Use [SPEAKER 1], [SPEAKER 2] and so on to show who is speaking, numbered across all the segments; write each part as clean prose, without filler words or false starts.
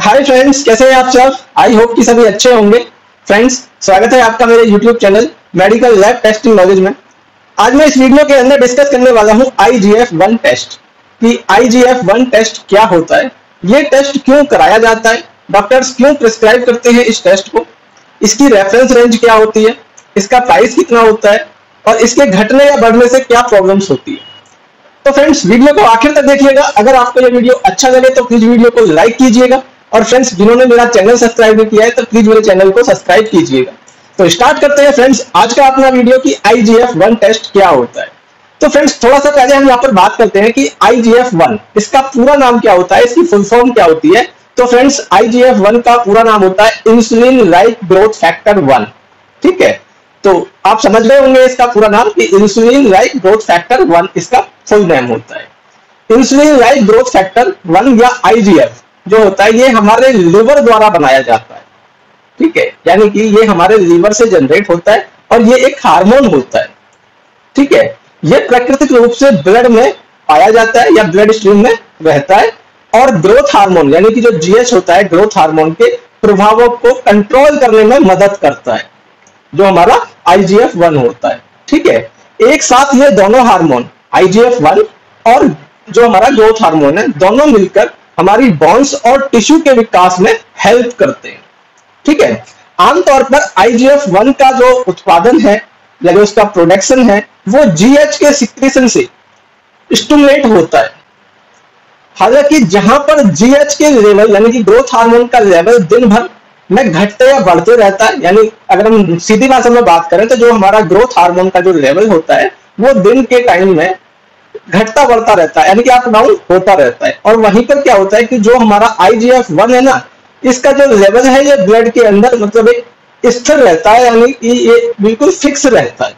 [SPEAKER 1] Hi friends, कैसे हैं आप सब। आई होप कि सभी अच्छे होंगे। फ्रेंड्स, स्वागत है आपका मेरे YouTube channel medical lab testing knowledge में। आज मैं इस वीडियो के अंदर डिस्कस करने वाला हूं IGF-1 टेस्ट कि IGF-1 टेस्ट क्या होता है, ये टेस्ट क्यों कराया जाता है, डॉक्टर्स क्यों प्रिस्क्राइब करते हैं इस टेस्ट को, इसकी रेफरेंस रेंज क्या होती है, इसका प्राइस कितना होता है और इसके घटने या बढ़ने से क्या प्रॉब्लम्स होती है। तो फ्रेंड्स, वीडियो को आखिर तक देखिएगा। अगर आपको ये वीडियो अच्छा लगे तो प्लीज वीडियो को लाइक कीजिएगा और फ्रेंड्स, जिन्होंने मेरा चैनल सब्सक्राइब नहीं किया है तो प्लीज मेरे चैनल को सब्सक्राइब कीजिएगा। तो स्टार्ट करते हैं फ्रेंड्स आज का अपना वीडियो कि IGF-1 टेस्ट क्या होता है। तो फ्रेंड्स, थोड़ा सा पहले हम यहाँ पर बात करते हैं कि IGF-1 इसका पूरा नाम क्या होता है, इसकी फुल फॉर्म क्या होती है। तो फ्रेंड्स, IGF-1 का पूरा नाम होता है इंसुलिन लाइक ग्रोथ फैक्टर 1। ठीक है, तो आप समझ गए होंगे इसका पूरा नाम कि इंसुलिन लाइक ग्रोथ फैक्टर 1 इसका फुल नेम होता है। इंसुलिन लाइक ग्रोथ फैक्टर 1 या IGF जो होता है ये हमारे लिवर द्वारा बनाया जाता है। ठीक है, यानी कि ये हमारे लिवर से जनरेट होता है और ये एक हार्मोन होता है। ठीक है, ये प्राकृतिक रूप से ब्लड में पाया जाता है या ब्लड स्ट्रीम में रहता है और ग्रोथ हार्मोन यानी कि जो GH होता है, ग्रोथ हार्मोन के प्रभावों को कंट्रोल करने में मदद करता है, जो हमारा IGF-1 होता है। ठीक है, एक साथ ये दोनों हार्मोन IGF-1 और जो हमारा ग्रोथ हार्मोन है, दोनों मिलकर हमारी बोन्स और टिश्यू के विकास में हेल्प करते हैं। ठीक है, आमतौर पर IGF-1 का जो उत्पादन है या जो उसका प्रोडक्शन है वो GH के सिक्रेशन से स्टिमुलेट होता है। हालांकि जहां पर GH के लेवल यानी कि ग्रोथ हार्मोन का लेवल दिन भर में घटते या बढ़ते रहता है, यानी अगर हम सीधी भाषा में बात करें तो जो हमारा ग्रोथ हार्मोन का जो लेवल होता है वो दिन के टाइम में घटता बढ़ता रहता है, यानी कि अप डाउन होता रहता है। और वहीं पर क्या होता है कि जो हमारा IGF-1 है ना, इसका जो लेवल है ये ब्लड के अंदर मतलब एक स्थिर रहता है, यानी कि ये बिल्कुल फिक्स रहता है।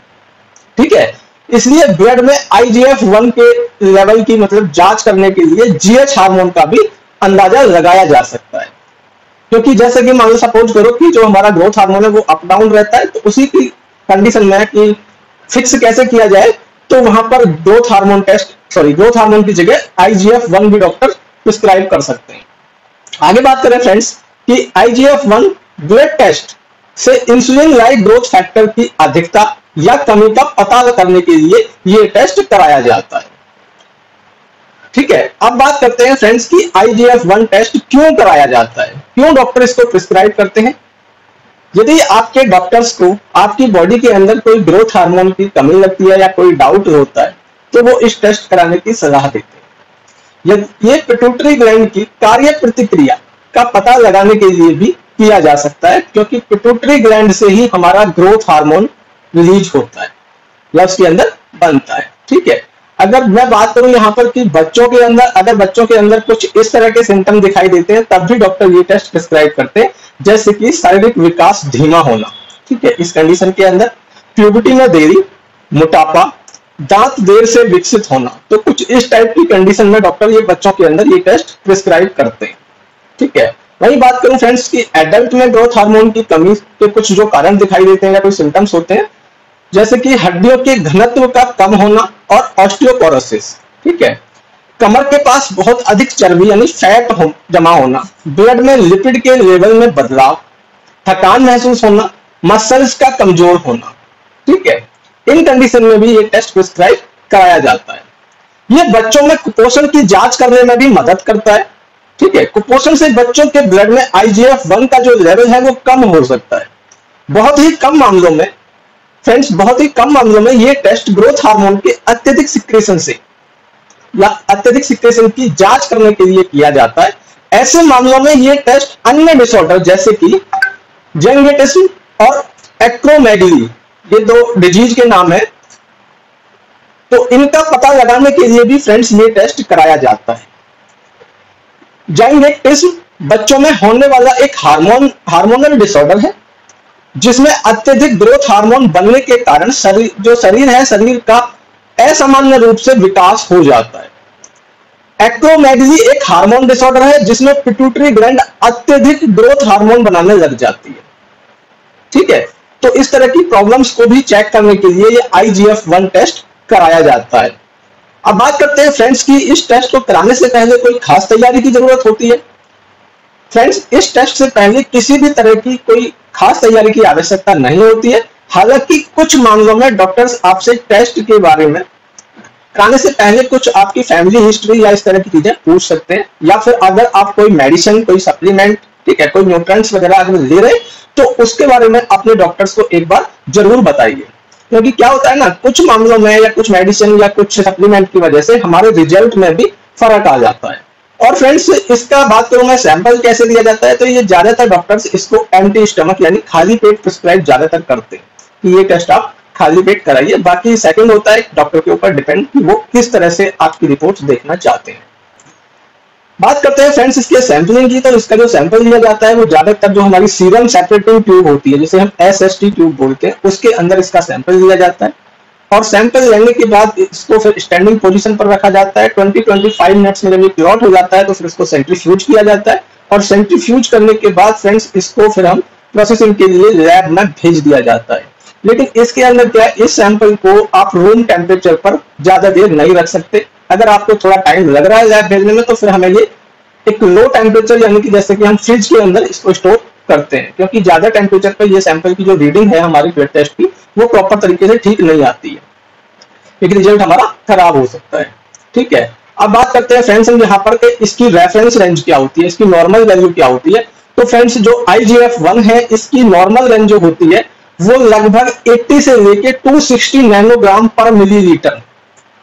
[SPEAKER 1] ठीक है, इसलिए ब्लड में IGF-1 के लेवल की मतलब जांच करने के लिए GH हार्मोन का भी अंदाजा लगाया जा सकता है। क्योंकि जैसे कि मान लो सपोज करो कि जो हमारा ग्रोथ हार्मोन है वो अप डाउन रहता है, तो उसी की कंडीशन में कि फिक्स कैसे किया जाए, तो वहां पर ग्रोथ हार्मोन की जगह IGF-1 भी डॉक्टर प्रिस्क्राइब कर सकते हैं। आगे बात करें फ्रेंड्स कि IGF-1 ब्लड टेस्ट से इंसुलिन लाइक ग्रोथ फैक्टर की अधिकता या कमी का पता करने के लिए ये टेस्ट कराया जाता है। ठीक है, अब बात करते हैं फ्रेंड्स कि IGF-1 टेस्ट क्यों कराया जाता है, क्यों डॉक्टर इसको प्रिस्क्राइब करते हैं। यदि आपके डॉक्टर्स को आपकी बॉडी के अंदर कोई ग्रोथ हार्मोन की कमी लगती है या कोई डाउट होता है तो वो इस टेस्ट कराने की सलाह देते हैं। ये पिट्यूटरी ग्लैंड की कार्य प्रतिक्रिया का पता लगाने के लिए भी किया जा सकता है, क्योंकि पिट्यूटरी ग्लैंड से ही हमारा ग्रोथ हार्मोन रिलीज होता है या उसके अंदर बनता है। ठीक है, अगर मैं बात करूं यहाँ पर कि बच्चों के अंदर कुछ इस तरह के सिम्टम दिखाई देते हैं तब भी डॉक्टर ये टेस्ट प्रिस्क्राइब करते हैं, जैसे कि शारीरिक विकास धीमा होना। ठीक है, इस कंडीशन के अंदर प्यूबर्टी में देरी, मोटापा, दांत देर से विकसित होना, तो कुछ इस टाइप की कंडीशन में डॉक्टर ये बच्चों के अंदर ये टेस्ट प्रिस्क्राइब करते हैं। ठीक है, वही बात करूं फ्रेंड्स कि एडल्ट में ग्रोथ हार्मोन की कमी के कुछ जो कारण दिखाई देते हैं या कोई सिम्टम्स होते हैं, जैसे कि हड्डियों के घनत्व का कम होना और ऑस्टियोपोरोसिस। ठीक है, कमर के पास बहुत अधिक चर्बी यानी फैट जमा होना, ब्लड में लिपिड के लेवल में बदलाव, थकान महसूस होना, मसल्स का कमजोर होना। ठीक है, इन कंडीशन में भी ये टेस्ट प्रिस्क्राइब कराया जाता है। ये बच्चों में कुपोषण की जांच करने में भी मदद करता है। ठीक है, कुपोषण से बच्चों के ब्लड में IGF-1 का जो लेवल है वो कम हो सकता है। बहुत ही कम मामलों में ये टेस्ट ग्रोथ हार्मोन के अत्यधिक सिक्रेशन की जांच करने के लिए किया जाता है। ऐसे मामलों में ये टेस्ट अन्य डिसऑर्डर जैसे कि जंगेटिज्म और एक्रोमेगली, ये दो डिजीज के नाम है, तो इनका पता लगाने के लिए भी फ्रेंड्स ये टेस्ट कराया जाता है। जंगेटिज्म बच्चों में होने वाला एक हार्मोनल डिसऑर्डर है जिसमें अत्यधिक ग्रोथ हार्मोन बनने के कारण शरीर का असामान्य रूप से विकास हो जाता है। एक्रोमेगली एक हार्मोन डिसऑर्डर है जिसमें पिट्यूटरी ग्लैंड अत्यधिक ग्रोथ हार्मोन बनाने लग जाती है। ठीक है, तो इस तरह की प्रॉब्लम्स को भी चेक करने के लिए ये IGF-1 टेस्ट कराया जाता है। अब बात करते हैं फ्रेंड्स कि इस टेस्ट को कराने से पहले कोई खास तैयारी की जरूरत होती है। फ्रेंड्स, इस टेस्ट से पहले किसी भी तरह की कोई खास तैयारी की आवश्यकता नहीं होती है। हालांकि कुछ मामलों में डॉक्टर्स आपसे टेस्ट के बारे में कराने से पहले कुछ आपकी फैमिली हिस्ट्री या इस तरह की चीजें पूछ सकते हैं, या फिर अगर आप कोई मेडिसिन, कोई सप्लीमेंट, ठीक है, कोई न्यूट्रिएंट्स वगैरह अगर ले रहे तो उसके बारे में अपने डॉक्टर्स को एक बार जरूर बताइए। क्योंकि क्या होता है ना, कुछ मामलों में या कुछ मेडिसिन या कुछ सप्लीमेंट की वजह से हमारे रिजल्ट में भी फर्क आ जाता है। और फ्रेंड्स, इसका बात करूं मैं सैंपल कैसे लिया जाता है, तो ये ज्यादातर डॉक्टर्स इसको एम्प्टी स्टमक यानी खाली पेट प्रिस्क्राइब ज्यादातर करते हैं कि ये टेस्ट आप खाली पेट कराइए। बाकी सेकंड होता है डॉक्टर के ऊपर डिपेंड कि वो किस तरह से आपकी रिपोर्ट्स देखना चाहते हैं। बात करते हैं फ्रेंड्स इसके सैंपलिंग की, तो इसका जो सैंपल लिया जाता है वो ज्यादातर जो हमारी सीरम सेपरेटिंग ट्यूब होती है, जिसे हम SST ट्यूब बोलते हैं, उसके अंदर इसका सैंपल लिया जाता है। और सैंपल लेने के बाद इसको फिर स्टैंडिंग पोजीशन पर रखा जाता है। 20-25 मिनट्स में जब ये क्लॉट हो जाता है तो फिर इसको सेंट्रीफ्यूज किया जाता है। और सेंट्रीफ्यूज करने के बाद फ्रेंड्स इसको फिर हम प्रोसेसिंग के लिए लैब में भेज दिया जाता है। लेकिन इसके अंदर क्या है, इस सैंपल को आप रूम टेम्परेचर पर ज्यादा देर नहीं रख सकते। अगर आपको थोड़ा टाइम लग रहा है लैब भेजने में तो फिर हमें ये एक लो टेम्परेचर यानी कि जैसे कि हम फ्रिज के अंदर इसको स्टोर करते हैं, क्योंकि ज्यादा टेम्परेचर पर ये सैंपल की जो रीडिंग है हमारी ब्लड टेस्ट की वो प्रॉपर तरीके से ठीक नहीं आती है, एक रिजल्ट हमारा खराब हो सकता है। ठीक है, अब बात करते हैं फ्रेंड्स हम यहाँ पर कि इसकी रेफरेंस रेंज क्या होती है, इसकी नॉर्मल वैल्यू क्या होती है। तो फ्रेंड्स जो IGF-1 है इसकी नॉर्मल रेंज जो होती है वो लगभग 80 से लेके 260 नैनोग्राम पर मिलीलीटर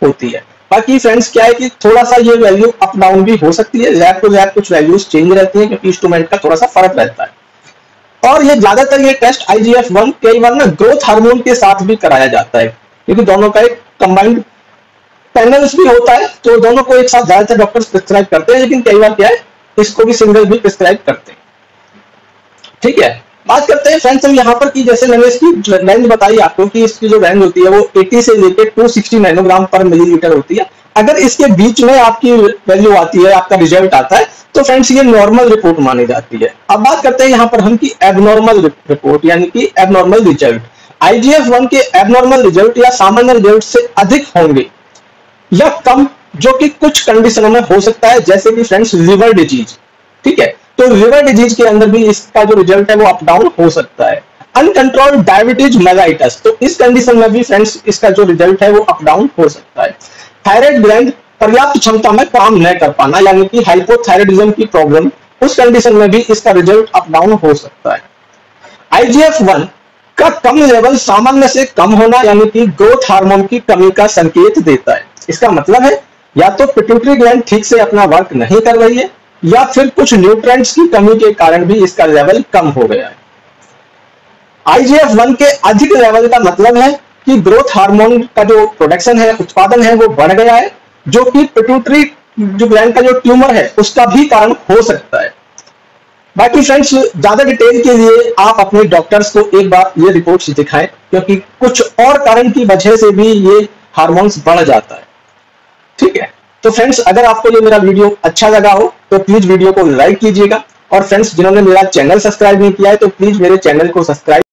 [SPEAKER 1] होती है। बाकी फ्रेंड्स क्या है कि थोड़ा सा ये वैल्यू अप डाउन भी हो सकती है, लैब टू लैब कुछ वैल्यूज चेंज रहती हैं क्योंकि इंस्ट्रूमेंट का थोड़ा सा फर्क रहता है। और ये ज्यादातर ये टेस्ट IGF-1 कई बार ना ग्रोथ हार्मोन के साथ भी कराया जाता है, क्योंकि दोनों का एक कंबाइंड पैनल्स भी होता है, तो दोनों को एक साथ ज्यादातर डॉक्टर्स प्रिस्क्राइब करते हैं, लेकिन कई बार क्या है इसको भी सिंगल भी प्रिस्क्राइब करते हैं। ठीक है, बात करते हैं फ्रेंड्स हम यहाँ पर कि जैसे मैंने इसकी रेंज बताई आपको कि इसकी जो रेंज होती है वो 80 से लेकर 260 नैनोग्राम पर मिलीलीटर होती है। अगर इसके बीच में आपकी वैल्यू आती है, आपका रिजल्ट आता है, तो फ्रेंड्स ये नॉर्मल रिपोर्ट मानी जाती है। अब बात करते हैं यहाँ पर हम की एबनॉर्मल रिपोर्ट यानी कि एबनॉर्मल रिजल्ट। IGF-1 के एबनॉर्मल रिजल्ट या सामान्य रिजल्ट से अधिक होंगे या कम, जो कि कुछ कंडीशनों में हो सकता है, जैसे कि फ्रेंड्स लिवर डिजीज। ठीक है, तो लिवर डिजीज के अंदर भी इसका जो रिजल्ट है वो अप डाउन हो सकता है। अनकंट्रोल्ड डायबिटीज मेलाइटस, तो इस कंडीशन में भी फ्रेंड्स इसका जो रिजल्ट है वो अप डाउन हो सकता है। थायराइड ग्लैंड पर्याप्त क्षमता में काम न कर पाना यानी कि हाइपोथायराइडिज्म की प्रॉब्लम, उस कंडीशन में भी इसका रिजल्ट अप डाउन हो सकता है। IGF-1 का कम लेवल सामान्य से कम होना यानी कि ग्रोथ हार्मोन की कमी का संकेत देता है। इसका मतलब है या तो पिट्यूटरी ग्लैंड ठीक से अपना वर्क नहीं कर रही है या फिर कुछ न्यूट्रिएंट्स की कमी के कारण भी इसका लेवल कम हो गया है। IGF-1 के अधिक लेवल का मतलब है कि ग्रोथ हार्मोन का जो प्रोडक्शन है, उत्पादन है, वो बढ़ गया है, जो कि पिट्यूटरी जो ग्लैंड का जो ट्यूमर है उसका भी कारण हो सकता है। बाकी फ्रेंड्स ज्यादा डिटेल के लिए आप अपने डॉक्टर्स को एक बार ये रिपोर्ट्स दिखाएं, क्योंकि कुछ और कारण की वजह से भी ये हार्मोन्स बढ़ जाता है। ठीक है, तो फ्रेंड्स अगर आपको ये मेरा वीडियो अच्छा लगा हो तो प्लीज वीडियो को लाइक कीजिएगा, और फ्रेंड्स जिन्होंने मेरा चैनल सब्सक्राइब नहीं किया है तो प्लीज मेरे चैनल को सब्सक्राइब